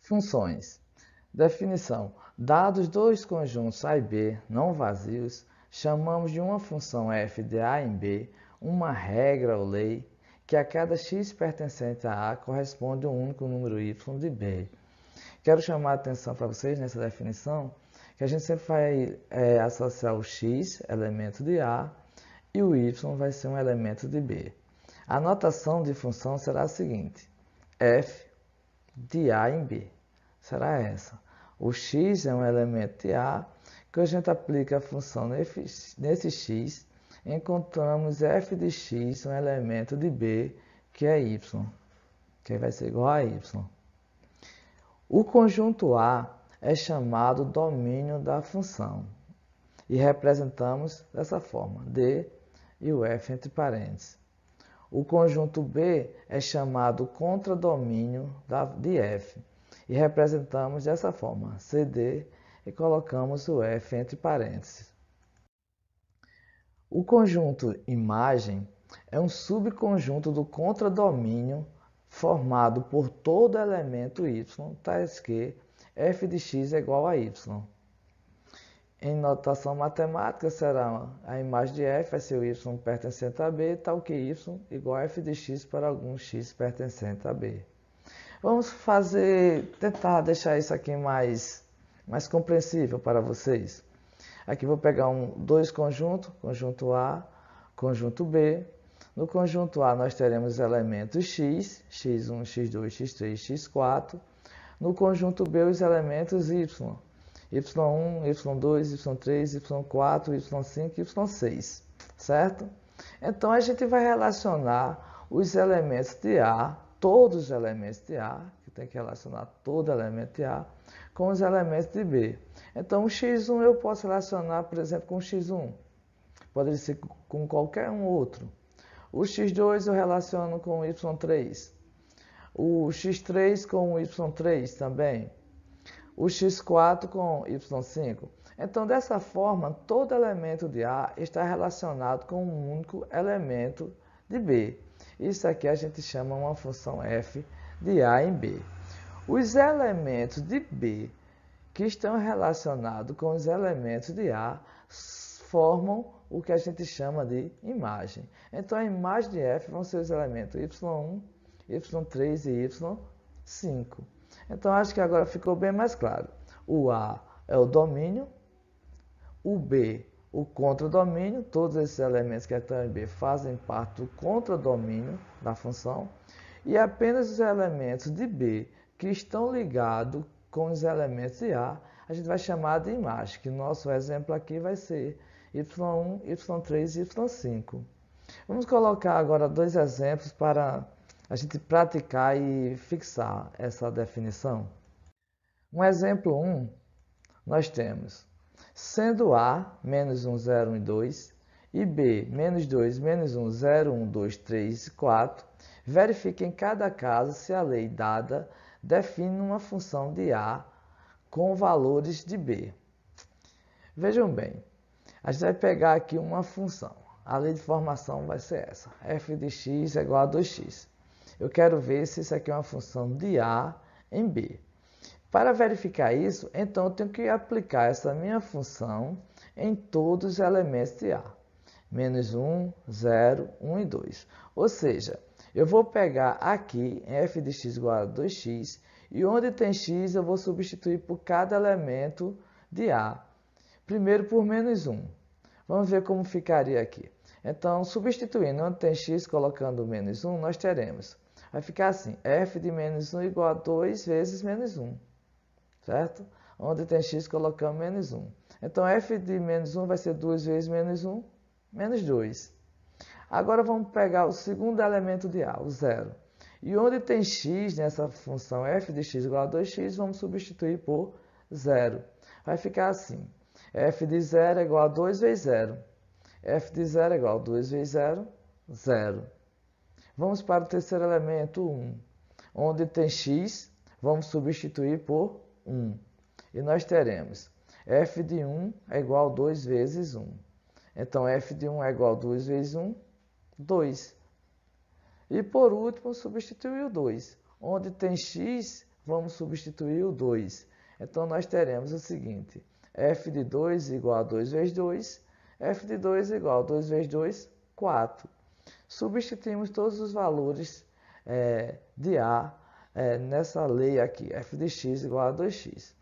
Funções. Definição. Dados dois conjuntos A e B não vazios, chamamos de uma função f de A em B uma regra ou lei que a cada x pertencente a A corresponde um único número y de B. Quero chamar a atenção para vocês nessa definição que a gente sempre vai associar o x, elemento de A, e o y vai ser um elemento de B. A notação de função será a seguinte: f de A em B. Será essa. O x é um elemento de A, que a gente aplica a função nesse x, encontramos f de x, um elemento de B, que é y, que vai ser igual a y. O conjunto A é chamado domínio da função, e representamos dessa forma, D e o f entre parênteses. O conjunto B é chamado contradomínio de f, e representamos dessa forma, CD, e colocamos o f entre parênteses. O conjunto imagem é um subconjunto do contradomínio formado por todo elemento y, tais que f de x é igual a y. Em notação matemática, será a imagem de f vai ser o y pertencente a b, tal que y igual a f de x para algum x pertencente a b. Vamos tentar deixar isso aqui mais compreensível para vocês. Aqui vou pegar dois conjuntos, conjunto A, conjunto B. No conjunto A nós teremos elementos x, x1, x2, x3, x4. No conjunto B os elementos y, y1, y2, y3, y4, y5 e y6, certo? Então a gente vai relacionar os elementos de A, todos os elementos de A, que tem que relacionar todo elemento de A, com os elementos de B. Então o x1 eu posso relacionar, por exemplo, com o x1. Pode ser com qualquer um outro. O x2 eu relaciono com o y3. O x3 com o y3 também. O x4 com o y5. Então, dessa forma, todo elemento de A está relacionado com um único elemento de B. Isso aqui a gente chama uma função f de A em B. Os elementos de B que estão relacionados com os elementos de A formam o que a gente chama de imagem. Então, a imagem de f vão ser os elementos y1, y3 e y5. Então, acho que agora ficou bem mais claro. O A é o domínio, o B, o contradomínio, todos esses elementos que estão em B fazem parte do contradomínio da função, e apenas os elementos de B que estão ligados com os elementos de A, a gente vai chamar de imagem, que o nosso exemplo aqui vai ser y1, y3 e y5. Vamos colocar agora dois exemplos para a gente praticar e fixar essa definição. Um exemplo 1, nós temos, sendo A, menos 1, 0, 1 e 2, e B, menos 2, menos 1, 0, 1, 2, 3 e 4, verifique em cada caso se a lei dada define uma função de A com valores de B. Vejam bem, a gente vai pegar aqui uma função. A lei de formação vai ser essa, f de x é igual a 2x. Eu quero ver se isso aqui é uma função de A em B. Para verificar isso, então eu tenho que aplicar essa minha função em todos os elementos de A. Menos 1, 0, 1 e 2. Ou seja, eu vou pegar aqui f de x igual a 2x, e onde tem x eu vou substituir por cada elemento de A. Primeiro por menos 1. Vamos ver como ficaria aqui. Então, substituindo onde tem x, colocando menos 1, nós teremos. Vai ficar assim, f de menos 1 igual a 2 vezes menos 1. Certo? Onde tem x, colocamos menos 1. Então, f de menos 1 vai ser 2 vezes menos 1, menos 2. Agora, vamos pegar o segundo elemento de A, o 0. E onde tem x nessa função f de x igual a 2x, vamos substituir por 0. Vai ficar assim, f de 0 é igual a 2 vezes 0. f de 0 é igual a 2 vezes 0, 0. Vamos para o terceiro elemento, 1. Onde tem x, vamos substituir por 1. E nós teremos f de 1 é igual a 2 vezes 1. Então, f de 1 é igual a 2 vezes 1, 2. E por último, substituir o 2. Onde tem x, vamos substituir o 2. Então, nós teremos o seguinte, f de 2 igual a 2 vezes 2, f de 2 igual a 2 vezes 2, 4. Substituímos todos os valores de A nessa lei aqui, f de x igual a 2x.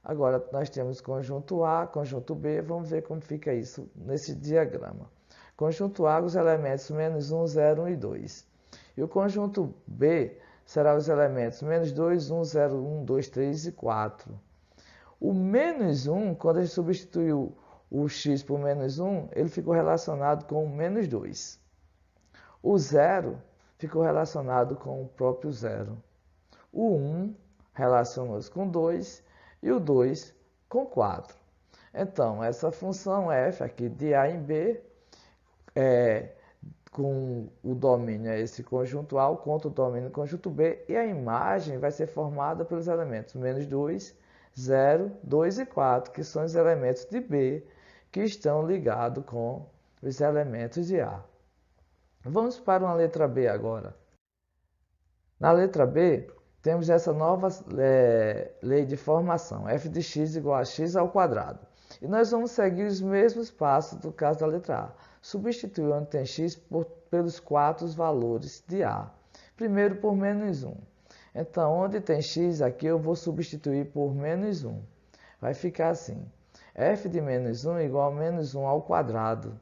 Agora, nós temos conjunto A, conjunto B, vamos ver como fica isso nesse diagrama. Conjunto A, os elementos menos 1, 0, 1 e 2. E o conjunto B será os elementos menos 2, 1, 0, 1, 2, 3 e 4. O menos 1, quando a gente substituiu o x por menos 1, ele ficou relacionado com o menos 2. O 0 ficou relacionado com o próprio 0. O 1 relacionou-se com 2 e o 2 com 4. Então, essa função f aqui de A em B, com o domínio é esse conjunto A, contra o domínio conjunto B, e a imagem vai ser formada pelos elementos menos 2, 0, 2 e 4, que são os elementos de B, que estão ligados com os elementos de A. Vamos para uma letra B agora. Na letra B, temos essa nova lei de formação, f de x igual a x ao quadrado. E nós vamos seguir os mesmos passos do caso da letra A. Substituir onde tem x pelos 4 valores de A. Primeiro por menos 1. Então, onde tem x aqui, eu vou substituir por menos 1. Vai ficar assim. F de menos 1 igual a menos 1 ao quadrado.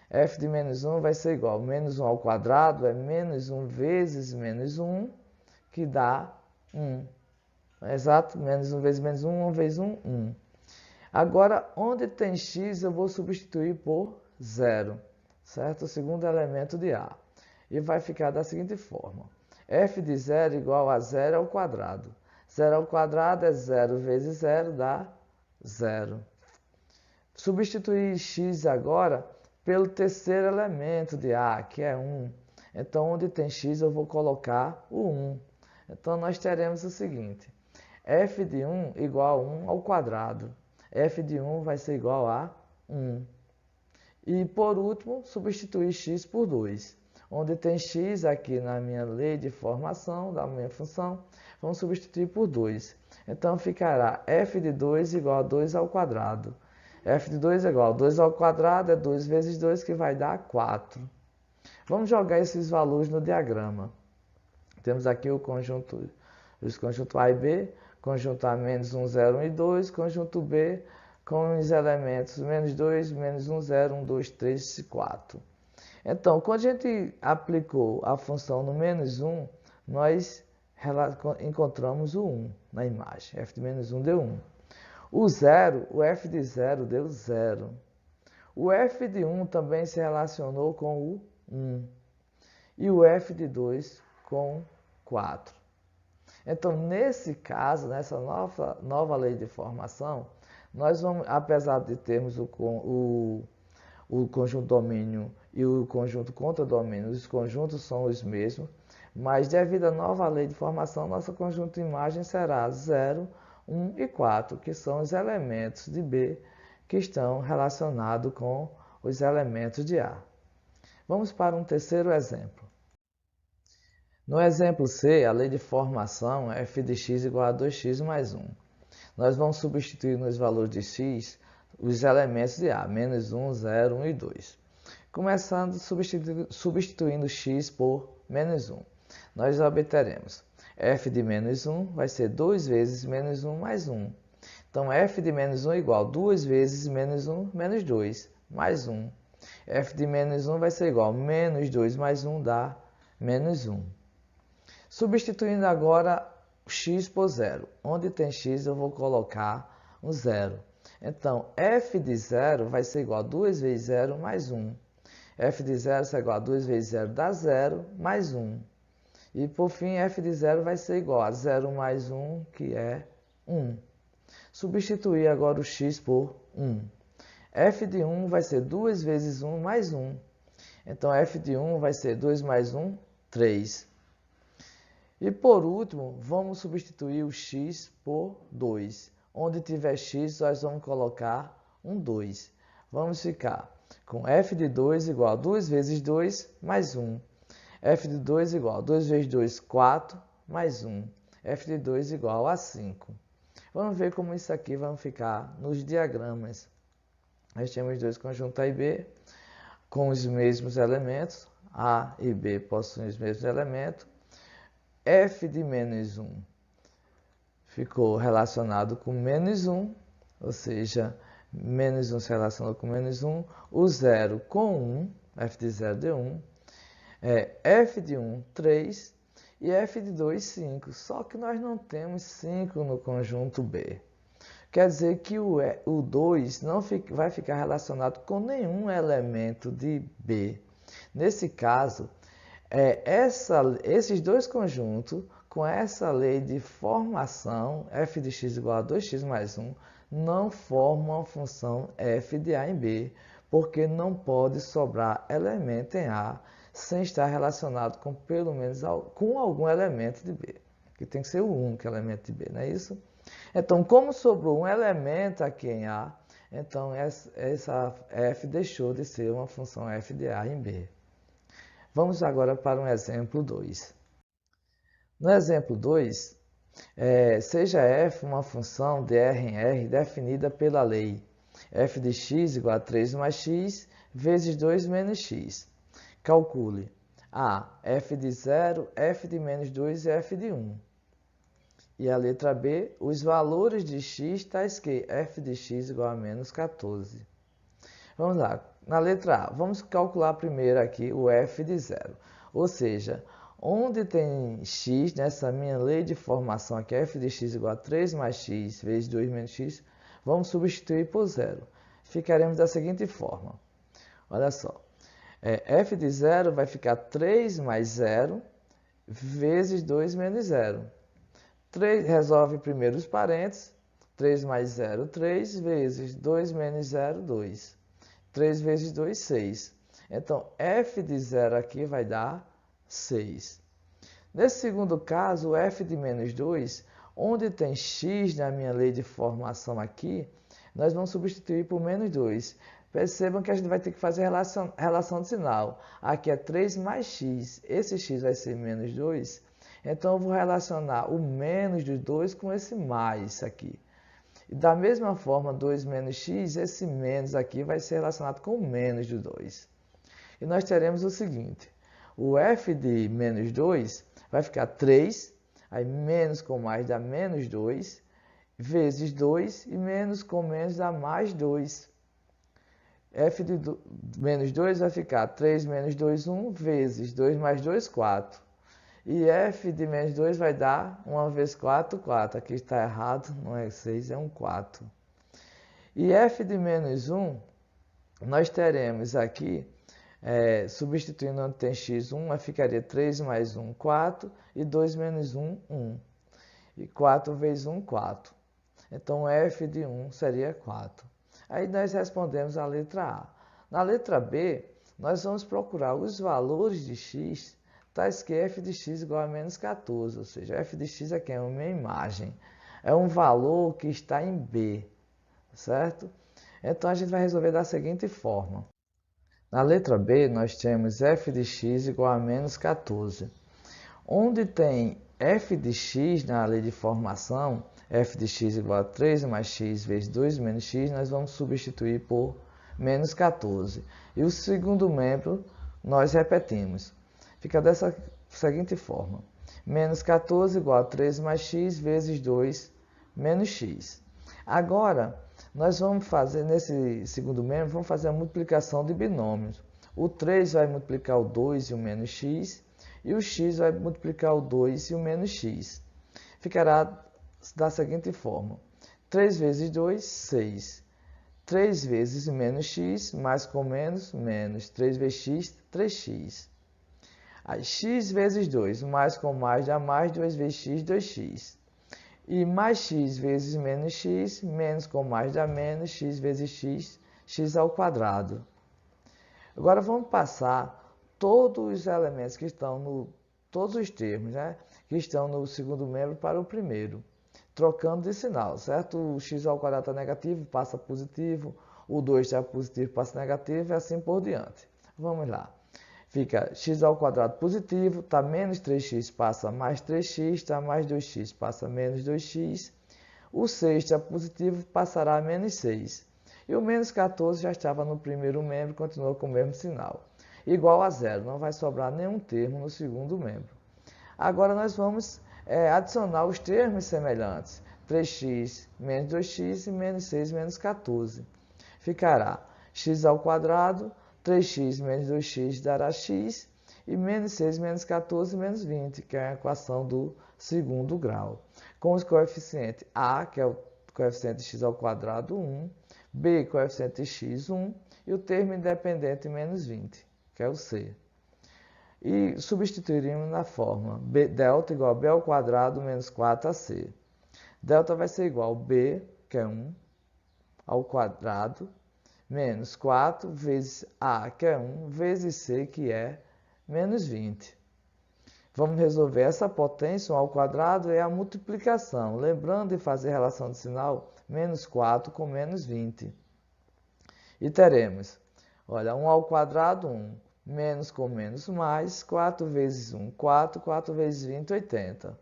F de menos 1 vai ser igual a menos 1 ao quadrado, é menos 1 vezes menos 1, que dá 1. Exato, menos 1 vezes menos 1, 1 vezes 1, 1. Agora, onde tem x, eu vou substituir por 0, certo? O segundo elemento de A. E vai ficar da seguinte forma. F de 0 igual a 0 ao quadrado. 0 ao quadrado é 0 vezes 0, dá 0. Substituir x agora pelo terceiro elemento de A, que é 1. Então, onde tem x, eu vou colocar o 1. Então, nós teremos o seguinte. F de 1 igual a 1 ao quadrado. F de 1 vai ser igual a 1. E, por último, substituir x por 2. Onde tem x aqui na minha lei de formação da minha função, vamos substituir por 2. Então, ficará f de 2 igual a 2 ao quadrado. F de 2 é igual a 2 ao quadrado, é 2 vezes 2, que vai dar 4. Vamos jogar esses valores no diagrama. Temos aqui os conjuntos A e B, conjunto A menos 1, 0, 1 e 2, conjunto B com os elementos menos 2, menos 1, 0, 1, 2, 3 e 4. Então, quando a gente aplicou a função no menos 1, nós encontramos o 1 na imagem. F de menos 1 deu 1. O 0, o f de 0 deu 0. O f de 1 também se relacionou com o 1. E o f de 2 com 4. Então, nesse caso, nessa nova lei de formação, nós vamos, apesar de termos o conjunto domínio e o conjunto contradomínio, os conjuntos são os mesmos, mas devido à nova lei de formação, nosso conjunto de imagem será 0, 1 e 4, que são os elementos de B que estão relacionados com os elementos de A. Vamos para um terceiro exemplo. No exemplo C, a lei de formação é f de x igual a 2x mais 1. Nós vamos substituir nos valores de x os elementos de A, menos 1, 0, 1 e 2. Começando substituindo x por menos 1. Nós obteremos f de menos 1 vai ser 2 vezes menos 1 mais 1. Então, f de menos 1 é igual a 2 vezes menos 1 menos 2 mais 1. f de menos 1 vai ser igual a menos 2 mais 1 dá menos 1. Substituindo agora x por 0. Onde tem x, eu vou colocar um 0. Então, f de 0 vai ser igual a 2 vezes 0 mais 1. f de 0 será igual a 2 vezes 0 dá 0 mais 1. E, por fim, f de 0 vai ser igual a 0 mais 1, que é 1. Substituir agora o x por 1. f de 1 vai ser 2 vezes 1 mais 1. Então, f de 1 vai ser 2 mais 1, 3. E, por último, vamos substituir o x por 2. Onde tiver x, nós vamos colocar um 2. Vamos ficar com f de 2 igual a 2 vezes 2 mais 1. f de 2 igual a 2 vezes 2, 4, mais 1. f de 2 igual a 5. Vamos ver como isso aqui vai ficar nos diagramas. Nós temos dois conjuntos A e B com os mesmos elementos. A e B possuem os mesmos elementos. F de menos 1 ficou relacionado com menos 1, ou seja, menos 1 se relacionou com menos 1. O 0 com 1, f de 0 deu 1. F de 1, 3. E f de 2, 5. Só que nós não temos 5 no conjunto B. Quer dizer que o 2 não vai ficar relacionado com nenhum elemento de B. Nesse caso, esses dois conjuntos, com essa lei de formação, f de x igual a 2x mais 1, não formam a função f de A em B, porque não pode sobrar elemento em A sem estar relacionado com pelo menos com algum elemento de B, que tem que ser o único elemento de B, não é isso? Então, como sobrou um elemento aqui em A, então essa f deixou de ser uma função f de A em B. Vamos agora para um exemplo 2. No exemplo 2, seja f uma função de R em R definida pela lei f de x igual a 3 mais x vezes 2 menos x. Calcule a f de 0, f de menos 2 e f de 1. E a letra B, os valores de x tais que f de x igual a menos 14. Vamos lá, na letra A, vamos calcular primeiro aqui o f de 0. Ou seja, onde tem x, nessa minha lei de formação aqui, f de x igual a 3 mais x vezes 2 menos x, vamos substituir por 0. Ficaremos da seguinte forma. Olha só, f de 0 vai ficar 3 mais 0 vezes 2 menos 0. 3, resolve primeiro os parênteses. 3 mais 0, 3, vezes 2 menos 0, 2. 3 vezes 2, 6. Então, f de 0 aqui vai dar 6. Nesse segundo caso, o f de menos 2, onde tem x na minha lei de formação aqui, nós vamos substituir por menos 2. Percebam que a gente vai ter que fazer relação de sinal. Aqui é 3 mais x. Esse x vai ser menos 2. Então, eu vou relacionar o menos do 2 com esse mais aqui. E da mesma forma, 2 menos x, esse menos aqui vai ser relacionado com o menos do 2. E nós teremos o seguinte. O f de menos 2 vai ficar 3, aí menos com mais dá menos 2, vezes 2, e menos com menos dá mais 2. F de menos 2 vai ficar 3 menos 2, 1, vezes 2 mais 2, 4. E f de menos 2 vai dar 1 vezes 4, 4. Aqui está errado, não é 6, é um 4. E f de menos 1, nós teremos aqui, substituindo onde tem x, 1, ficaria 3 mais 1, 4. E 2 menos 1, 1. E 4 vezes 1, 4. Então, f de 1 seria 4. Aí nós respondemos a letra A. Na letra B, nós vamos procurar os valores de x, tais que f de x igual a menos 14. Ou seja, f de x aqui é uma imagem. É um valor que está em B, certo? Então, a gente vai resolver da seguinte forma. Na letra B, nós temos f de x igual a menos 14. Onde tem f de x na lei de formação, f de x igual a 3 mais x vezes 2 menos x, nós vamos substituir por menos 14. E o segundo membro, nós repetimos. Fica dessa seguinte forma. Menos 14 igual a 3 mais x vezes 2 menos x. Agora, nós vamos fazer, nesse segundo membro, vamos fazer a multiplicação de binômios. O 3 vai multiplicar o 2 e o menos x, e o x vai multiplicar o 2 e o menos x. Ficará da seguinte forma. 3 vezes 2, 6. 3 vezes menos x, mais com menos, menos. 3 vezes x, 3x. Aí, x vezes 2, mais com mais dá mais, 2 vezes x, 2x. E mais x vezes menos x, menos com mais dá menos, x vezes x, x ao quadrado. Agora vamos passar todos os elementos que estão todos os termos, né, que estão no segundo membro para o primeiro, trocando de sinal, certo? O x ao quadrado está negativo, passa positivo, o 2 está positivo, passa negativo e assim por diante. Vamos lá. Fica x ao quadrado positivo, está menos 3x passa mais 3x, está mais 2x passa menos 2x. O sexto é positivo, passará a menos 6. E o menos 14 já estava no primeiro membro, continua com o mesmo sinal. Igual a zero, não vai sobrar nenhum termo no segundo membro. Agora nós vamos adicionar os termos semelhantes. 3x menos 2x e menos 6 menos 14. Ficará x ao quadrado, 3x menos 2x dará x, e menos 6 menos 14 menos 20, que é a equação do segundo grau. Com os coeficientes a, que é o coeficiente de x ao quadrado, 1, b, coeficiente de x, 1, e o termo independente, menos 20, que é o c. E substituiríamos na fórmula delta igual a b ao quadrado menos 4ac. Delta vai ser igual a b, que é 1, ao quadrado, menos 4 vezes a, que é 1, vezes c, que é menos 20. Vamos resolver essa potência, 1 ao quadrado, é a multiplicação. Lembrando de fazer relação de sinal, menos 4 com menos 20. E teremos, olha, 1 ao quadrado, 1. Menos com menos mais, 4 vezes 1, 4. 4 vezes 20, 80.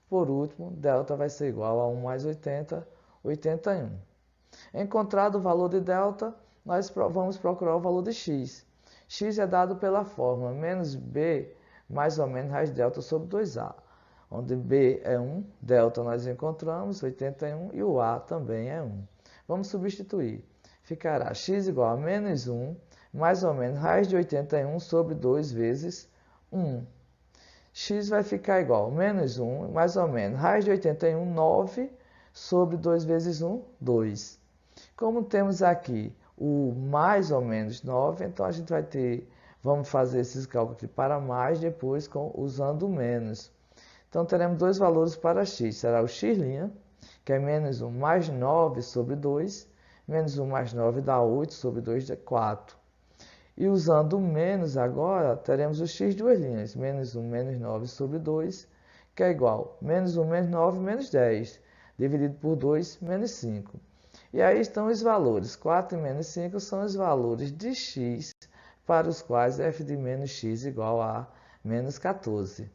Por último, delta vai ser igual a 1 mais 80, 81. Encontrado o valor de delta, nós vamos procurar o valor de x. X é dado pela fórmula menos b mais ou menos raiz delta sobre 2a, onde b é 1, delta nós encontramos, 81, e o a também é 1. Vamos substituir. Ficará x igual a menos 1, mais ou menos raiz de 81 sobre 2 vezes 1. X vai ficar igual a menos 1, mais ou menos raiz de 81, 9, sobre 2 vezes 1, 2. Como temos aqui o mais ou menos 9, então a gente vai ter, vamos fazer esses cálculos aqui para mais, depois usando o menos. Então teremos dois valores para x, será o x', que é menos 1 mais 9 sobre 2, menos 1 mais 9 dá 8 sobre 2 dá 4. E usando o menos agora, teremos o x duas linhas, menos 1 menos 9 sobre 2, que é igual a menos 1 menos 9 menos 10, dividido por 2 menos 5. E aí estão os valores, 4 e menos 5 são os valores de x, para os quais f de menos x igual a menos 14.